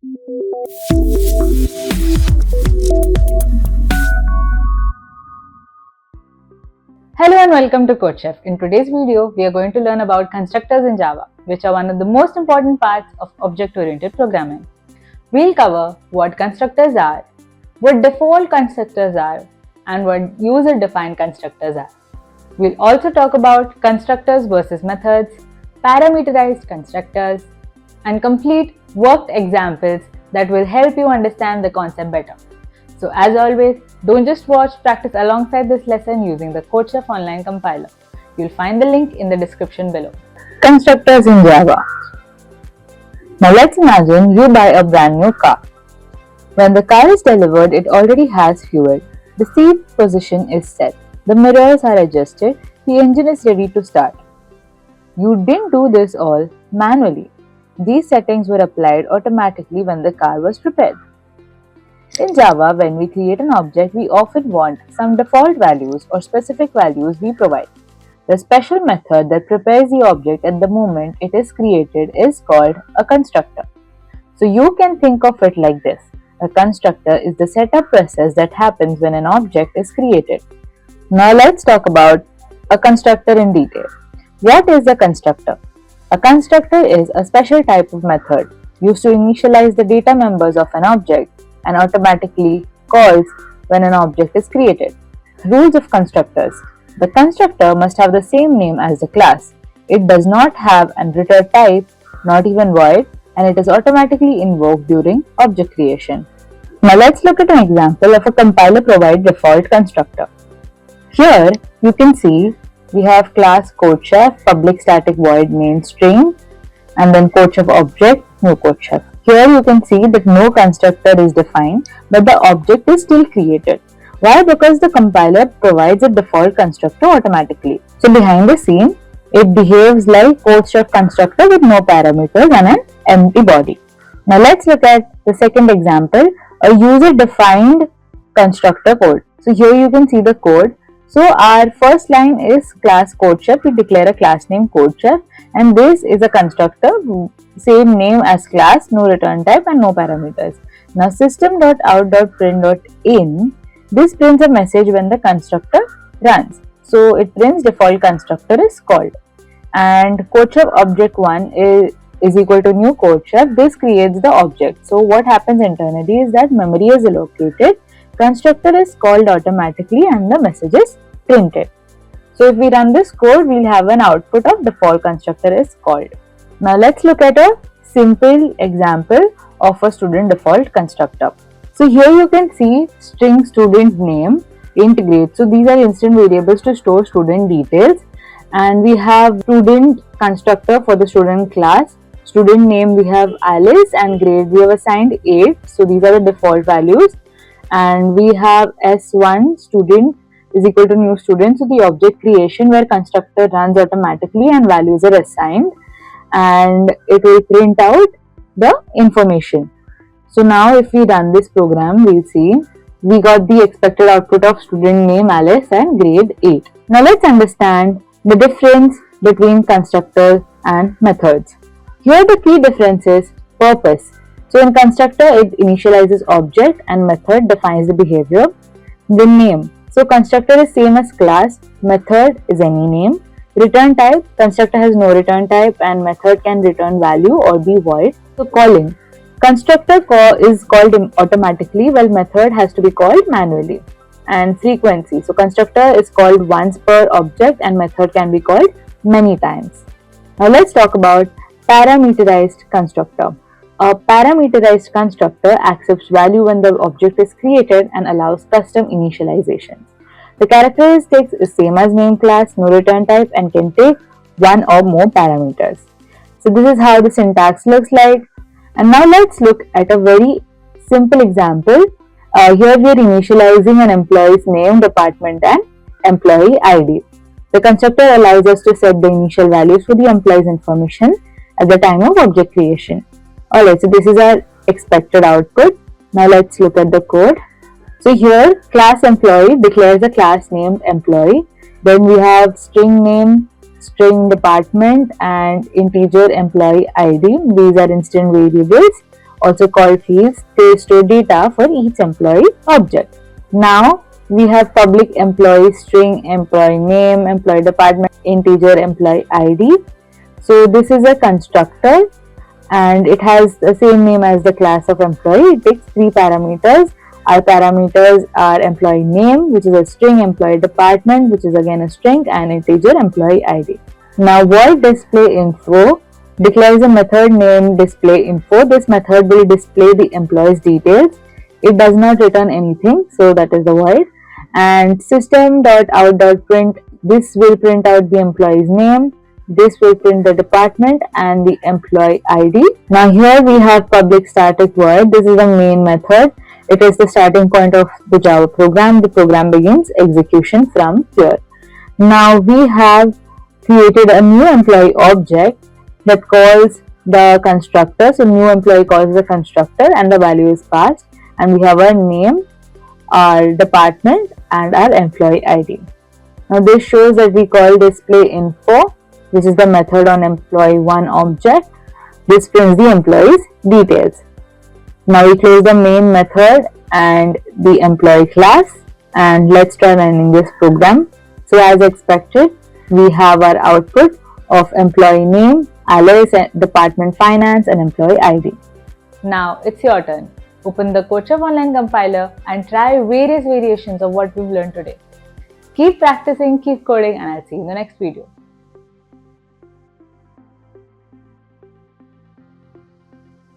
Hello and welcome to Codechef. In today's video, we are going to learn about constructors in Java, which are one of the most important parts of object-oriented programming. We'll cover what constructors are, what default constructors are, and what user-defined constructors are. We'll also talk about constructors versus methods, parameterized constructors, and complete worked examples that will help you understand the concept better. So as always, don't just watch, practice alongside this lesson using the Codechef online compiler. You'll find the link in the description below. Constructors in Java. Now let's imagine you buy a brand new car. When the car is delivered, it already has fuel. The seat position is set. The mirrors are adjusted. The engine is ready to start. You didn't do this all manually. These settings were applied automatically when the car was prepared. In Java, when we create an object, we often want some default values or specific values we provide. The special method that prepares the object at the moment it is created is called a constructor. So you can think of it like this. A constructor is the setup process that happens when an object is created. Now let's talk about a constructor in detail. What is a constructor? A constructor is a special type of method used to initialize the data members of an object and automatically calls when an object is created. Rules of constructors. The constructor must have the same name as the class. It does not have an return type, not even void, and it is automatically invoked during object creation. Now let's look at an example of a compiler-provided default constructor. Here you can see we have class Codechef, public static void main string, and then Codechef object, new Codechef. Here you can see that no constructor is defined, but the object is still created. Why? Because the compiler provides a default constructor automatically. So behind the scene, it behaves like Codechef constructor with no parameters and an empty body. Now let's look at the second example, a user-defined constructor code. So here you can see the code. So our first line is class Codechef. We declare a class name Codechef, and this is a constructor, same name as class, no return type and no parameters. Now system.out.println, this prints a message when the constructor runs. So it prints default constructor is called, and Codechef object 1 is equal to new Codechef. This creates the object. So what happens internally is that memory is allocated, constructor is called automatically, and the message is printed. So if we run this code, we'll have an output of default constructor is called. Now let's look at a simple example of a student default constructor. So here you can see string student name, int grade. So these are instant variables to store student details, and we have student constructor for the student class. Student name we have Alice, and grade we have assigned 8. So these are the default values, and we have S1 student is equal to new student. So the object creation where constructor runs automatically and values are assigned, and it will print out the information. So now if we run this program, we'll see we got the expected output of student name Alice and grade 8. Now let's understand the difference between constructors and methods. Here the key difference is purpose. So in constructor, it initializes object and method defines the behavior. The name. So constructor is same as class, method is any name. Return type, constructor has no return type and method can return value or be void. So calling. Constructor is called automatically while method has to be called manually. And frequency. So constructor is called once per object and method can be called many times. Now let's talk about parameterized constructor. A parameterized constructor accepts value when the object is created and allows custom initializations. The characteristics is same as name class, no return type, and can take one or more parameters. So this is how the syntax looks like. And now let's look at a very simple example. Here we are initializing an employee's name, department, and employee ID. The constructor allows us to set the initial values for the employee's information at the time of object creation. Alright, so this is our expected output. Now let's look at the code. So here class employee declares a class named employee. Then we have string name, string department, and integer employee ID. These are instant variables. also called fields, they store data for each employee object. Now we have public employee string, employee name, employee department, integer employee ID. So this is a constructor and it has the same name as the class of employee. It takes three parameters. Our parameters are employee name, which is a string, employee department, which is again a string, and integer employee ID. Now void display info declares a method named display info. This method will display the employee's details. It does not return anything, so that is the void. And system.out.print, this will print out the employee's name. This will print the department and the employee ID. Now here we have public static void. This is the main method. It is the starting point of the Java program. The program begins execution from here. Now we have created a new employee object that calls the constructor. So new employee calls the constructor and the value is passed. And we have our name, our department and our employee ID. Now this shows that we call display info, which is the method on employee 1 object. This prints the employee's details. Now we close the main method and the employee class, and let's try running this program. So as expected, we have our output of employee name, alias, department finance and employee ID. Now it's your turn. Open the Codechef online compiler and try various variations of what we've learned today. Keep practicing, keep coding, and I'll see you in the next video.